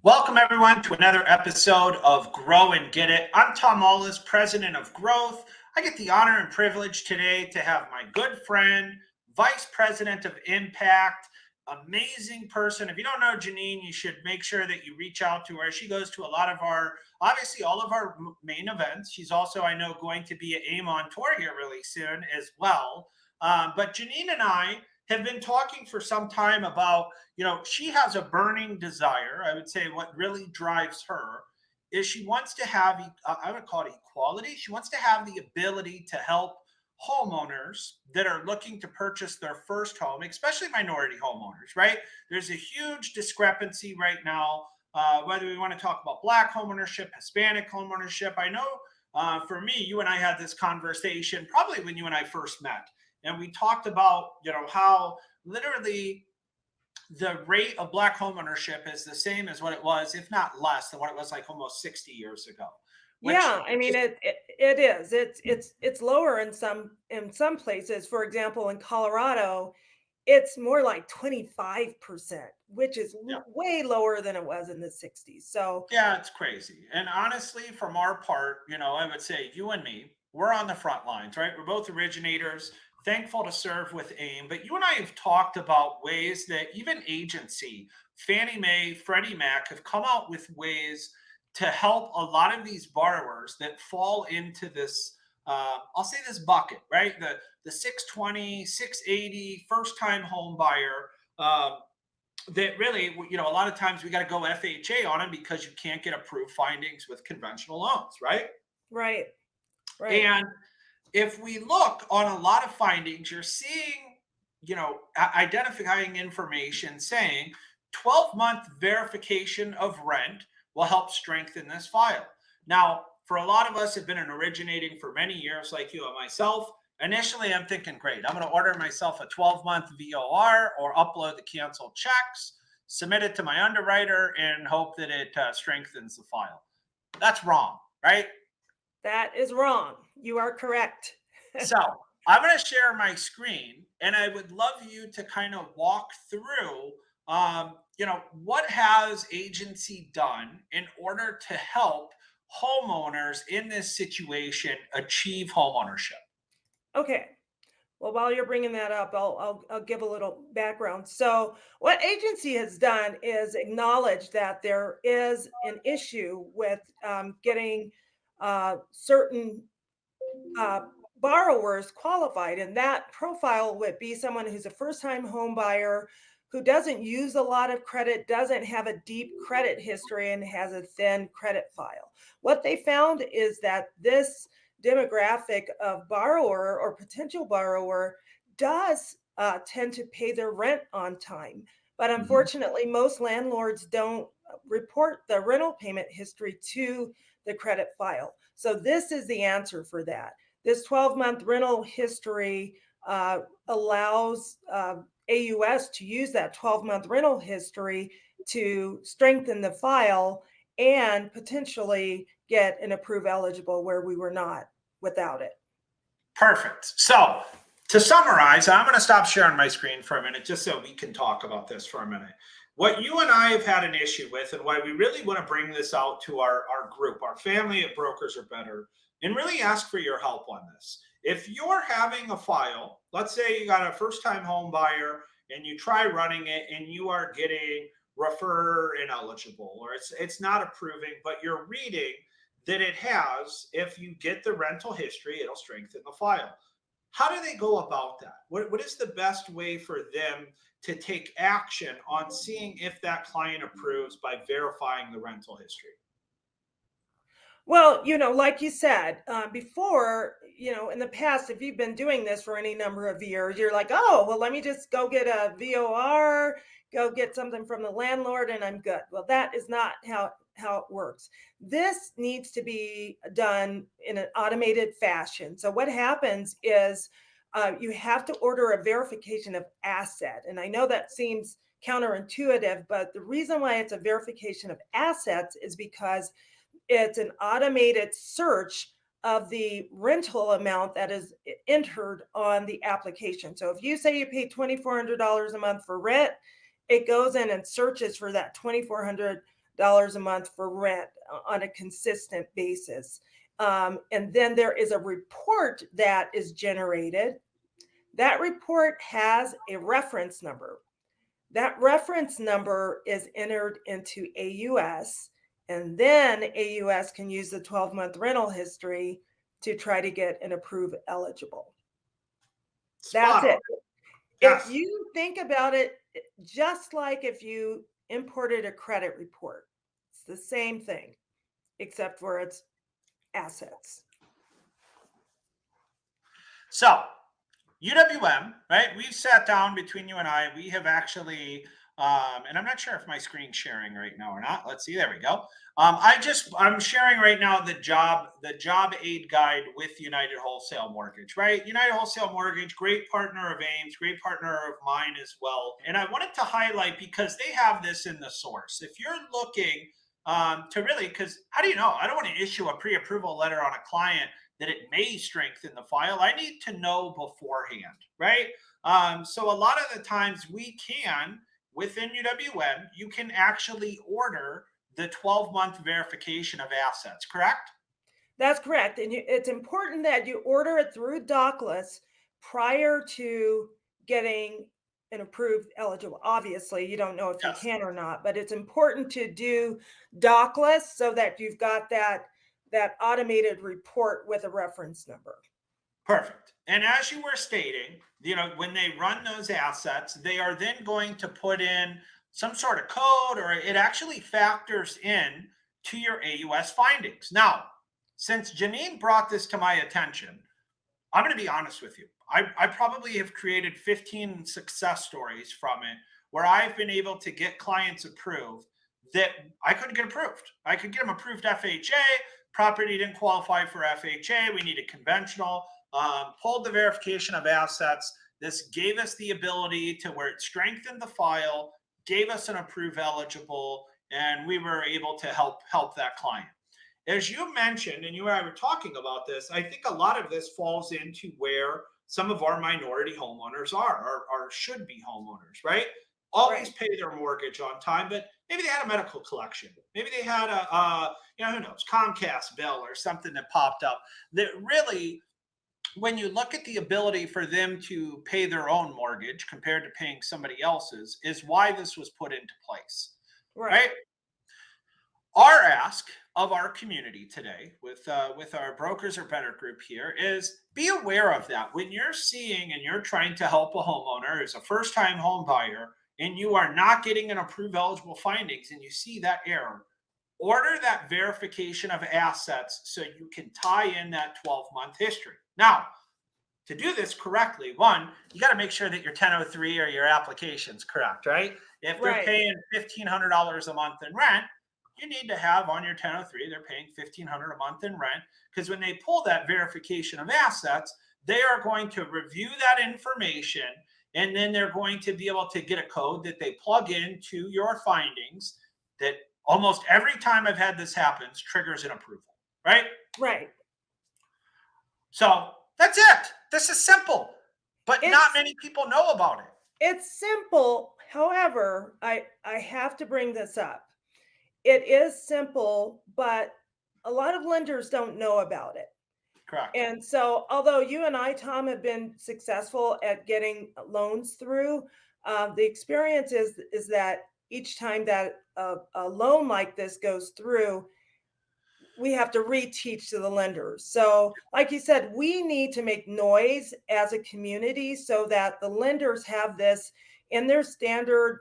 Welcome, everyone, to another episode of Grow and Get It. I'm Tom Ahles, president of Growth. I get the honor and privilege today to have my good friend, vice president of Impact, amazing person. If you don't know Janine, you should make sure that you reach out to her. She goes to a lot of obviously all of our main events. She's also, I know, going to be at AIME on tour here really soon as well. But Janine and I have been talking for some time about, she has a burning desire. I would say what really drives her is she wants to have, I would call it equality. She wants to have the ability to help homeowners that are looking to purchase their first home, especially minority homeowners, right? There's a huge discrepancy right now, whether we want to talk about Black homeownership, Hispanic homeownership. I know for me, you and I had this conversation probably when you and I first met. And we talked about, how literally the rate of Black homeownership is the same as what it was, if not less than what it was like almost 60 years ago. Yeah, I mean it is. It's lower in some places. For example, in Colorado, it's more like 25%, which is Yeah, way lower than it was in the 60s. So, yeah, it's crazy. And honestly, from our part, I would say you and me, we're on the front lines, right? We're both originators, thankful to serve with AIME. But you and I have talked about ways that even agency, Fannie Mae, Freddie Mac have come out with ways to help a lot of these borrowers that fall into this, I'll say this bucket, right? The 620, 680 first time home buyer. That really, a lot of times we got to go FHA on them because you can't get approved findings with conventional loans, right? right, right. And if we look on a lot of findings, you're seeing, identifying information saying 12-month verification of rent will help strengthen this file. Now, for a lot of us have been in originating for many years, like you and myself. Initially, I'm thinking, great, I'm going to order myself a 12-month VOR or upload the canceled checks, submit it to my underwriter, and hope that it strengthens the file. That's wrong, right? That is wrong. You are correct. So I'm going to share my screen, and I would love you to kind of walk through, what has agency done in order to help homeowners in this situation achieve homeownership. Okay. Well, while you're bringing that up, I'll give a little background. So, what agency has done is acknowledge that there is an issue with getting certain uh, borrowers qualified, and that profile would be someone who's a first-time home buyer who doesn't use a lot of credit, doesn't have a deep credit history, and has a thin credit file. What they found is that this demographic of borrower or potential borrower does tend to pay their rent on time. But Mhm. unfortunately, most landlords don't report the rental payment history to the credit file. So, this is the answer for that. This 12-month rental history allows AUS to use that 12-month rental history to strengthen the file and potentially get an approve eligible where we were not without it. Perfect. So to summarize, I'm going to stop sharing my screen for a minute just so we can talk about this for a minute. What you and I have had an issue with, and why we really want to bring this out to our group, our family at Brokers Are Better, and really ask for your help on this. If you're having a file, let's say you got a first time home buyer and you try running it and you are getting refer ineligible, or it's not approving, but you're reading that it has, if you get the rental history, it'll strengthen the file. How do they go about that? What is the best way for them to take action on seeing if that client approves by verifying the rental history? Well, like you said before, in the past, if you've been doing this for any number of years, you're like, oh, well, let me just go get a VOR, go get something from the landlord, and I'm good. Well, that is not how it works. This needs to be done in an automated fashion. So what happens is you have to order a verification of asset. And I know that seems counterintuitive, but the reason why it's a verification of assets is because it's an automated search of the rental amount that is entered on the application. So if you say you pay $2,400 a month for rent, it goes in and searches for that $2,400 a month for rent on a consistent basis. And then there is a report that is generated. That report has a reference number. That reference number is entered into AUS, and then AUS can use the 12-month rental history to try to get an approved eligible. That's Spot on. it. Yes. If you think about it, just like if you imported a credit report, it's the same thing, except for it's assets. So, UWM, right? We've sat down between you and I. We have actually, and I'm not sure if my screen's sharing right now or not. Let's see. There we go. I'm sharing right now the job aid guide with United Wholesale Mortgage, right? United Wholesale Mortgage, great partner of AIME's, great partner of mine as well. And I wanted to highlight because they have this in the source. If you're looking to really, because how do you know? I don't want to issue a pre-approval letter on a client that it may strengthen the file. I need to know beforehand, right? So a lot of the times we can, within UWM, you can actually order the 12-month verification of assets, correct? That's correct. And it's important that you order it through Dockless prior to getting an approved eligible. Obviously, you don't know if you Yes. can or not, but it's important to do Dockless so that you've got that automated report with a reference number. Perfect. And as you were stating, when they run those assets, they are then going to put in some sort of code, or it actually factors in to your AUS findings. Now, since Janine brought this to my attention, I'm going to be honest with you. I probably have created 15 success stories from it where I've been able to get clients approved that I couldn't get approved. I could get them approved FHA. Property didn't qualify for FHA. We needed conventional. Pulled the verification of assets. This gave us the ability to where it strengthened the file, gave us an approved eligible, and we were able to help that client. As you mentioned, and you and I were talking about this, I think a lot of this falls into where some of our minority homeowners are, or should be homeowners, right? Always Right. pay their mortgage on time, but maybe they had a medical collection. Maybe they had a who knows, Comcast bill or something that popped up that really, when you look at the ability for them to pay their own mortgage compared to paying somebody else's, is why this was put into place, Right. right? Our ask of our community today with our brokers or better group here is be aware of that when you're seeing and you're trying to help a homeowner as a first time home buyer and you are not getting an approved eligible findings and you see that error, order that verification of assets so you can tie in that 12-month history. Now, to do this correctly, one, you got to make sure that your 1003 or your application's correct, right? If they're Right. paying $1,500 a month in rent, you need to have on your 1003, they're paying $1,500 a month in rent, because when they pull that verification of assets, they are going to review that information, and then they're going to be able to get a code that they plug into your findings that almost every time I've had this happens triggers an approval, right? Right. So that's it. This is simple, but not It's many people know about it. it's simple. However, I have to bring this up. It is simple, but a lot of lenders don't know about it. Correct. And so, although you and I, Tom, have been successful at getting loans through, the experience is that each time that a loan like this goes through, we have to reteach to the lenders. So, like you said, we need to make noise as a community so that the lenders have this in their standard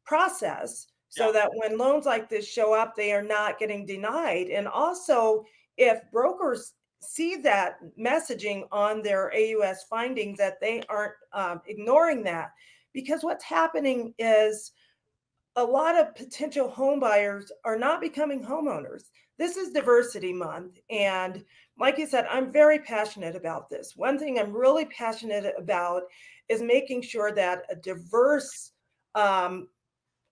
process, so Yeah. that when loans like this show up, they are not getting denied. And also, if brokers see that messaging on their AUS findings, that they aren't ignoring that, because what's happening is a lot of potential home buyers are not becoming homeowners. This is diversity month. And like you said, I'm very passionate about this. One thing I'm really passionate about is making sure that a diverse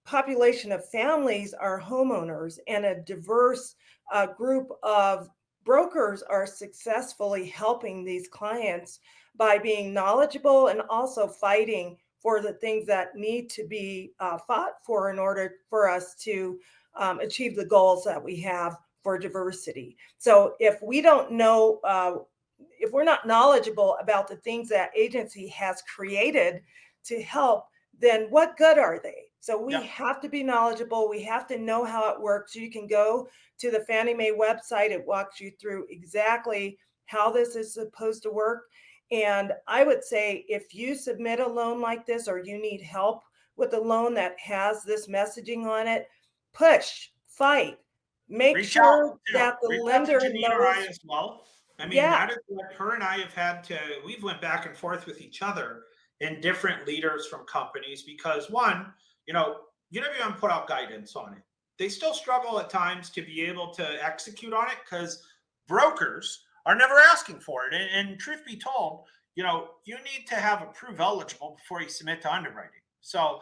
population of families are homeowners, and a diverse group of brokers are successfully helping these clients by being knowledgeable and also fighting for the things that need to be fought for in order for us to achieve the goals that we have for diversity. So if we don't know, if we're not knowledgeable about the things that agency has created to help, then what good are they? So we have to be knowledgeable. We have to know how it works. You can go to the Fannie Mae website. It walks you through exactly how this is supposed to work. And I would say if you submit a loan like this, or you need help with a loan that has this messaging on it, push, fight, make Reach sure out, too. that the Reach out to lender Janine or I knows. as well. I mean, Yeah, that is what her and I have had to, we've went back and forth with each other and different leaders from companies because one, you never even put out guidance on it. They still struggle at times to be able to execute on it because brokers are never asking for it. And truth be told, you need to have approved eligible before you submit to underwriting. So,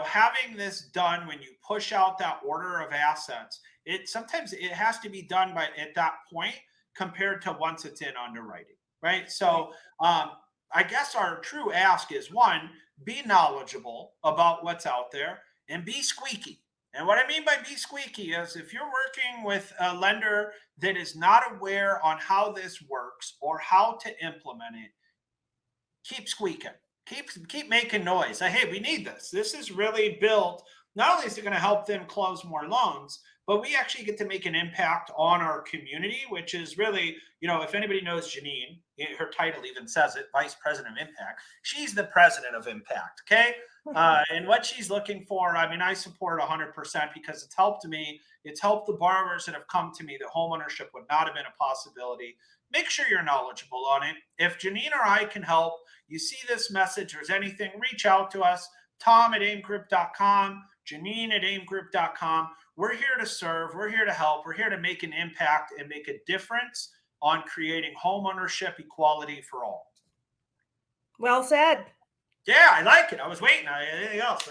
having this done when you push out that order of assets, sometimes it has to be done by at that point compared to once it's in underwriting, right? So I guess our true ask is one, be knowledgeable about what's out there and be squeaky. And what I mean by be squeaky is if you're working with a lender that is not aware on how this works or how to implement it, keep squeaking, keep making noise. Say, hey, we need this. This is really built. Not only is it going to help them close more loans, but we actually get to make an impact on our community, which is really, if anybody knows Janine, her title even says it, Vice President of Impact. She's the president of Impact. Okay. And what she's looking for, I mean, I support 100% because it's helped me. It's helped the borrowers that have come to me that homeownership would not have been a possibility. Make sure you're knowledgeable on it. If Janine or I can help, you see this message, or anything, reach out to us. Tom at aimgroup.com, Janine at aimgroup.com. We're here to serve. We're here to help. We're here to make an impact and make a difference on creating homeownership equality for all. Well said. Yeah, I like it. I was waiting. Anything else?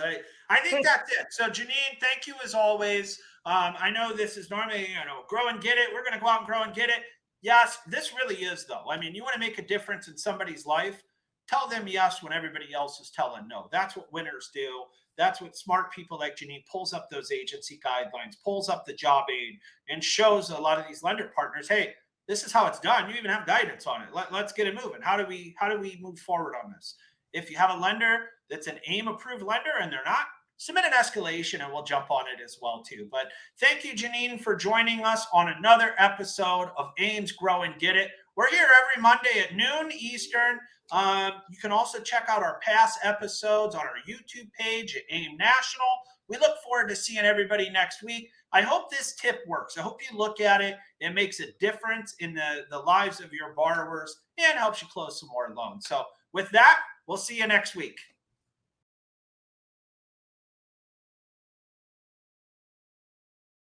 I think that's it. So, Janine, thank you as always. I know this is normally, grow and get it. We're going to go out and grow and get it. Yes, this really is, though. I mean, you want to make a difference in somebody's life, tell them yes when everybody else is telling no. That's what winners do. That's what smart people like Janine pulls up those agency guidelines, pulls up the job aid, and shows a lot of these lender partners, hey, this is how it's done. You even have guidance on it. Let's get it moving. How do we move forward on this? If you have a lender that's an AIME approved lender and they're not, submit an escalation and we'll jump on it as well too. But thank you, Janine, for joining us on another episode of AIME's Grow and Get It. We're here every Monday at noon Eastern. You can also check out our past episodes on our YouTube page at AIME National. We look forward to seeing everybody next week. I hope this tip works. I hope you look at it. It makes a difference in the lives of your borrowers and helps you close some more loans. So with that, we'll see you next week.